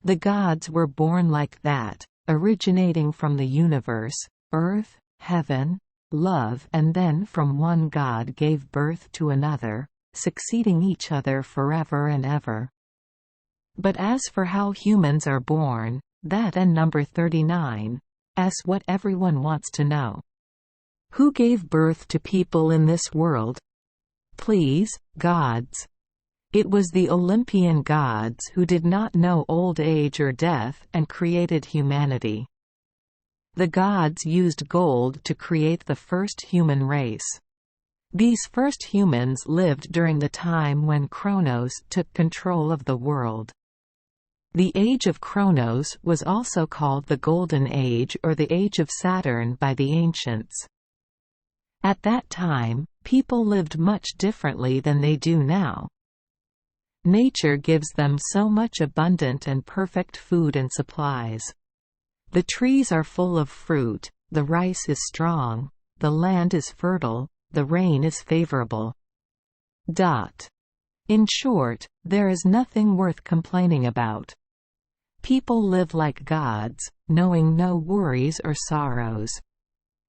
The gods were born like that, originating from the universe, earth, heaven, love, and then from one god gave birth to another, succeeding each other forever and ever. But as for how humans are born, that and number 39, is what everyone wants to know. Who gave birth to people in this world? Please, gods. It was the Olympian gods who did not know old age or death and created humanity. The gods used gold to create the first human race. These first humans lived during the time when Kronos took control of the world. The age of Kronos was also called the Golden Age or the Age of Saturn by the ancients. At that time, people lived much differently than they do now. Nature gives them so much abundant and perfect food and supplies. The trees are full of fruit, the rice is strong, the land is fertile, the rain is favorable. In short, there is nothing worth complaining about. People live like gods, knowing no worries or sorrows.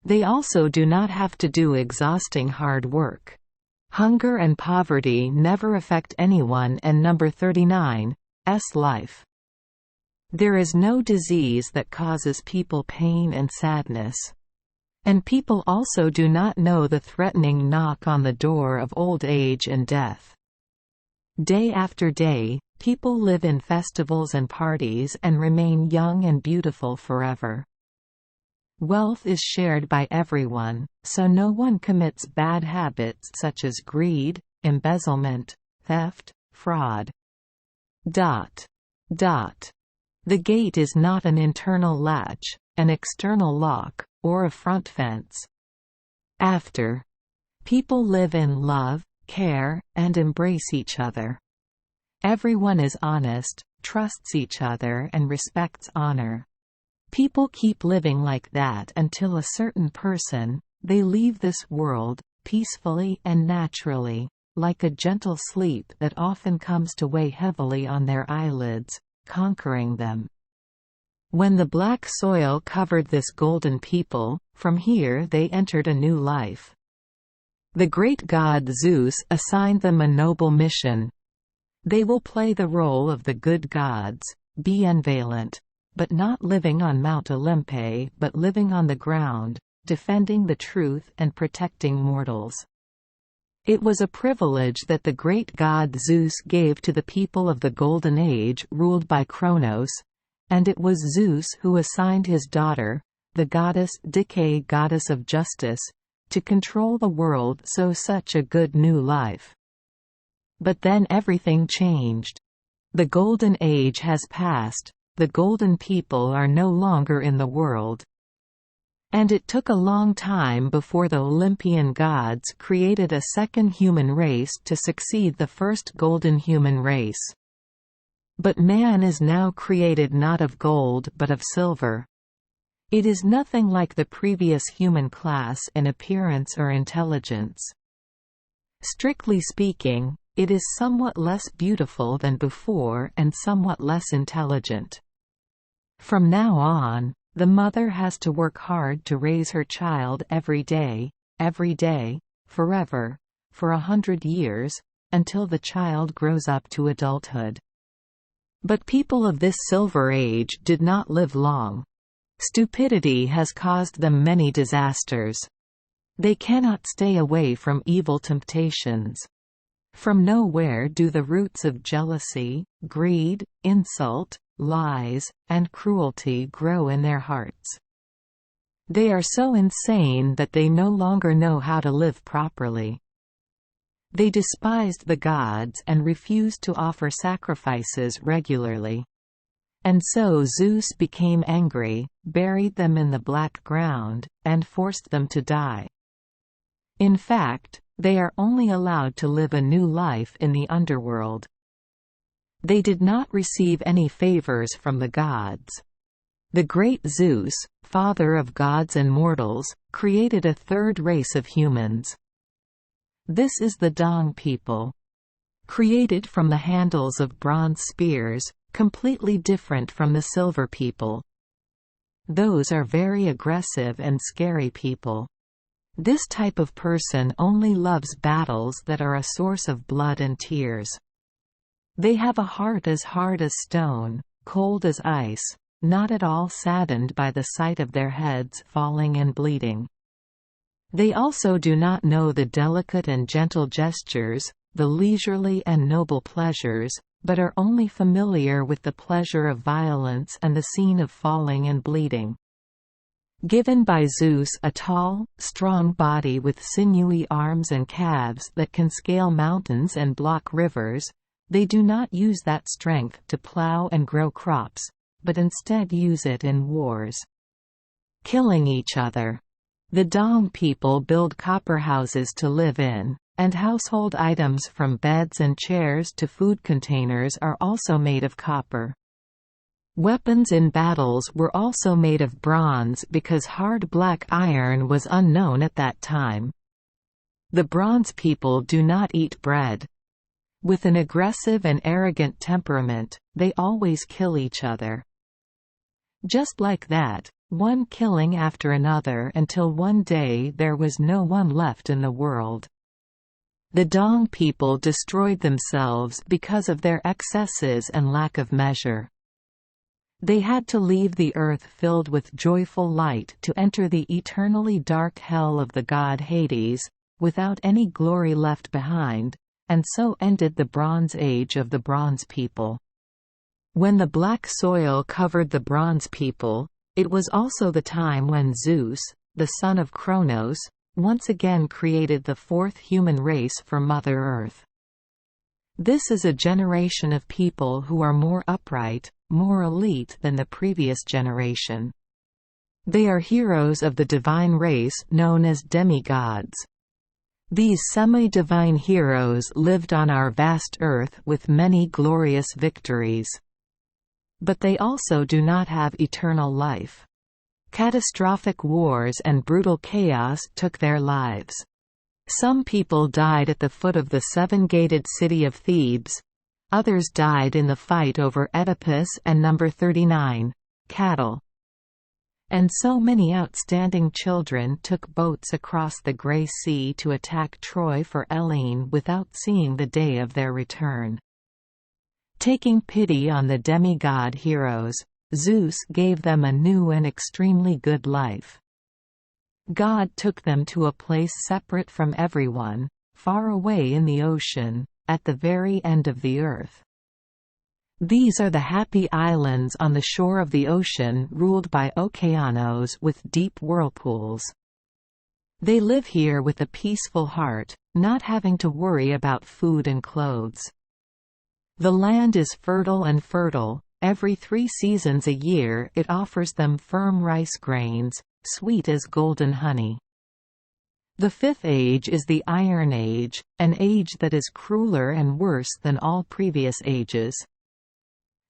They also do not have to do exhausting hard work. Hunger and poverty never affect anyone. And number 39, life. There is no disease that causes people pain and sadness. And people also do not know the threatening knock on the door of old age and death. Day after day, people live in festivals and parties and remain young and beautiful forever. Wealth is shared by everyone, so no one commits bad habits such as greed, embezzlement, theft, fraud. The gate is not an internal latch, an external lock, or a front fence. After. People live in love, care, and embrace each other. Everyone is honest, trusts each other and respects honor. People keep living like that until a certain person, they leave this world, peacefully and naturally, like a gentle sleep that often comes to weigh heavily on their eyelids, conquering them. When the black soil covered this golden people, from here they entered a new life. The great god Zeus assigned them a noble mission. They will play the role of the good gods, benevolent, but not living on Mount Olympe but living on the ground, defending the truth and protecting mortals. It was a privilege that the great god Zeus gave to the people of the Golden Age ruled by Kronos, and it was Zeus who assigned his daughter, the goddess Dike, goddess of justice, to control the world so such a good new life. But then everything changed. The Golden Age has passed. The golden people are no longer in the world. And it took a long time before the Olympian gods created a second human race to succeed the first golden human race. But man is now created not of gold but of silver. It is nothing like the previous human class in appearance or intelligence. Strictly speaking, it is somewhat less beautiful than before and somewhat less intelligent. From now on, the mother has to work hard to raise her child every day, forever, for 100 years, until the child grows up to adulthood. But people of this Silver Age did not live long. Stupidity has caused them many disasters. They cannot stay away from evil temptations. From nowhere do the roots of jealousy, greed, insult, lies, and cruelty grow in their hearts. They are so insane that they no longer know how to live properly. They despised the gods and refused to offer sacrifices regularly. And so Zeus became angry, buried them in the black ground, and forced them to die. In fact, they are only allowed to live a new life in the underworld. They did not receive any favors from the gods. The great Zeus, father of gods and mortals, created a third race of humans. This is the Dong people. Created from the handles of bronze spears, completely different from the silver people. Those are very aggressive and scary people. This type of person only loves battles that are a source of blood and tears. They have a heart as hard as stone, cold as ice, not at all saddened by the sight of their heads falling and bleeding. They also do not know the delicate and gentle gestures, the leisurely and noble pleasures, but are only familiar with the pleasure of violence and the scene of falling and bleeding. Given by Zeus a tall, strong body with sinewy arms and calves that can scale mountains and block rivers, they do not use that strength to plow and grow crops, but instead use it in wars. Killing each other. The Dong people build copper houses to live in, and household items from beds and chairs to food containers are also made of copper. Weapons in battles were also made of bronze because hard black iron was unknown at that time. The Bronze people do not eat bread. With an aggressive and arrogant temperament, they always kill each other. Just like that, one killing after another until one day there was no one left in the world. The Dong people destroyed themselves because of their excesses and lack of measure. They had to leave the earth filled with joyful light to enter the eternally dark hell of the god Hades, without any glory left behind, and so ended the Bronze Age of the Bronze people. When the black soil covered the Bronze people, it was also the time when Zeus, the son of Kronos, once again created the fourth human race for Mother Earth. This is a generation of people who are more upright, more elite than the previous generation. They are heroes of the divine race known as demigods. These semi-divine heroes lived on our vast earth with many glorious victories. But they also do not have eternal life. Catastrophic wars and brutal chaos took their lives. Some people died at the foot of the seven-gated city of Thebes. Others died in the fight over Oedipus and number 39, cattle. And so many outstanding children took boats across the Grey Sea to attack Troy for Hellene without seeing the day of their return. Taking pity on the demigod heroes, Zeus gave them a new and extremely good life. God took them to a place separate from everyone, far away in the ocean, at the very end of the earth. These are the happy islands on the shore of the ocean ruled by okeanos with deep whirlpools. They live here with a peaceful heart, not having to worry about food and clothes. The land is fertile and fertile. Every 3 seasons a year it offers them firm rice grains, sweet as golden honey. The fifth age is the Iron Age, an age that is crueler and worse than all previous ages.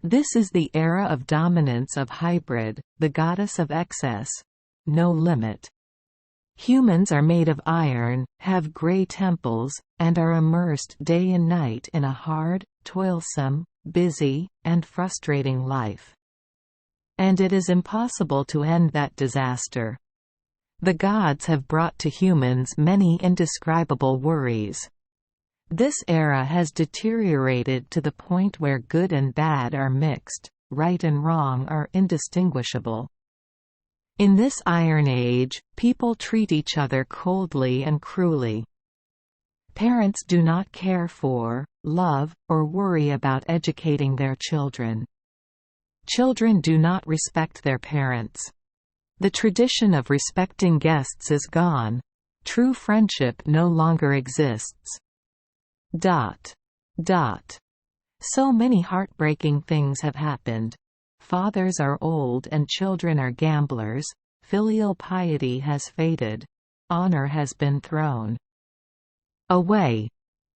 This is the era of dominance of Hybrid, the goddess of excess. No limit. Humans are made of iron, have grey temples, and are immersed day and night in a hard, toilsome, busy, and frustrating life. And it is impossible to end that disaster. The gods have brought to humans many indescribable worries. This era has deteriorated to the point where good and bad are mixed, right and wrong are indistinguishable. In this Iron Age, people treat each other coldly and cruelly. Parents do not care for, love, or worry about educating their children. Children do not respect their parents. The tradition of respecting guests is gone. True friendship no longer exists. So many heartbreaking things have happened. Fathers are old and children are gamblers, filial piety has faded, honor has been thrown away.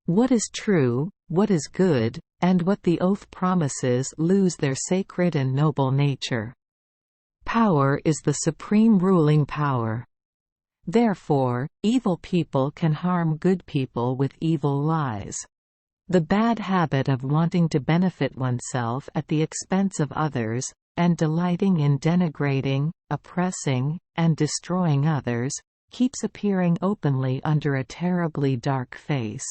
What is true, what is good, and what the oath promises lose their sacred and noble nature. Power is the supreme ruling power. Therefore, evil people can harm good people with evil lies. The bad habit of wanting to benefit oneself at the expense of others, and delighting in denigrating, oppressing, and destroying others, keeps appearing openly under a terribly dark face.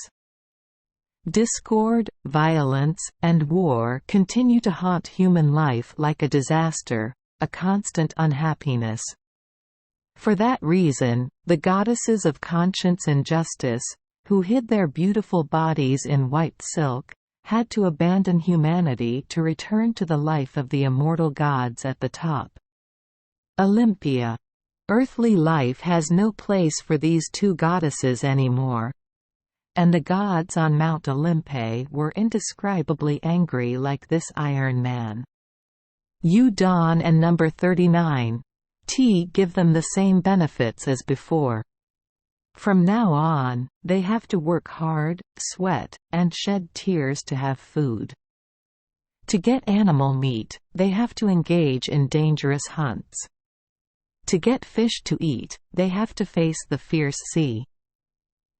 Discord, violence, and war continue to haunt human life like a disaster, a constant unhappiness. For that reason, the goddesses of conscience and justice, who hid their beautiful bodies in white silk, had to abandon humanity to return to the life of the immortal gods at the top. Olympia. Earthly life has no place for these two goddesses anymore. And the gods on Mount Olympe were indescribably angry like this Iron Man. You Dawn and number 39. Give them the same benefits as before. From now on, they have to work hard, sweat, and shed tears to have food. To get animal meat, they have to engage in dangerous hunts. To get fish to eat, they have to face the fierce sea.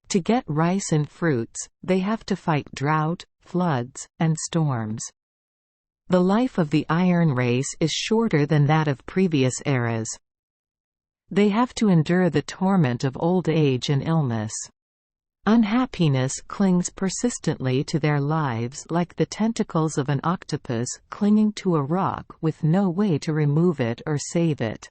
To get rice and fruits, they have to fight drought, floods, and storms. The life of the Iron Race is shorter than that of previous eras. They have to endure the torment of old age and illness. Unhappiness clings persistently to their lives like the tentacles of an octopus clinging to a rock with no way to remove it or save it.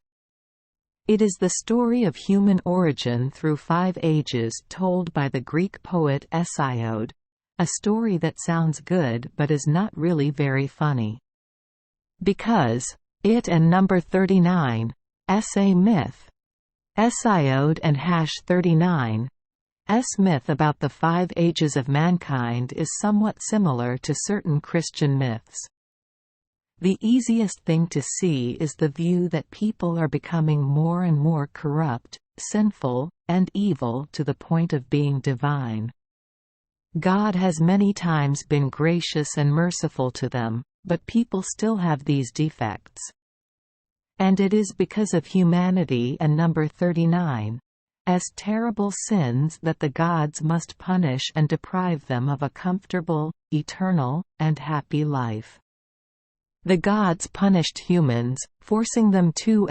It is the story of human origin through 5 ages told by the Greek poet Hesiod, a story that sounds good but is not really very funny. Because it and number 39, essay myth. Hesiod and #39. Myth about the 5 ages of mankind is somewhat similar to certain Christian myths. The easiest thing to see is the view that people are becoming more and more corrupt, sinful, and evil to the point of being divine. God has many times been gracious and merciful to them, but people still have these defects. And it is because of humanity and number 39, as terrible sins that the gods must punish and deprive them of a comfortable, eternal, and happy life. The gods punished humans, forcing them to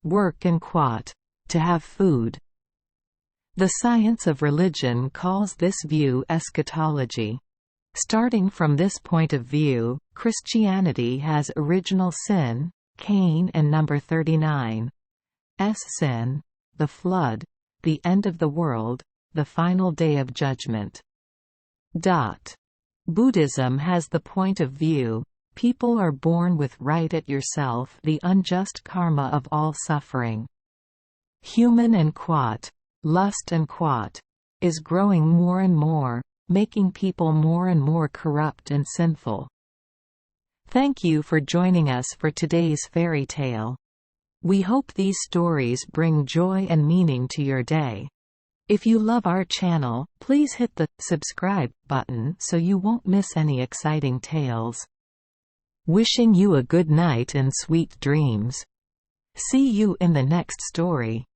work to have food. The science of religion calls this view eschatology. Starting from this point of view, Christianity has original sin, Cain and number 39, sin, the flood, the end of the world, the final day of judgment. Buddhism has the point of view, people are born with right at yourself, the unjust karma of all suffering. Human and lust and is growing more and more, making people more and more corrupt and sinful. Thank you for joining us for today's fairy tale. We hope these stories bring joy and meaning to your day. If you love our channel, please hit the subscribe button so you won't miss any exciting tales. Wishing you a good night and sweet dreams. See you in the next story.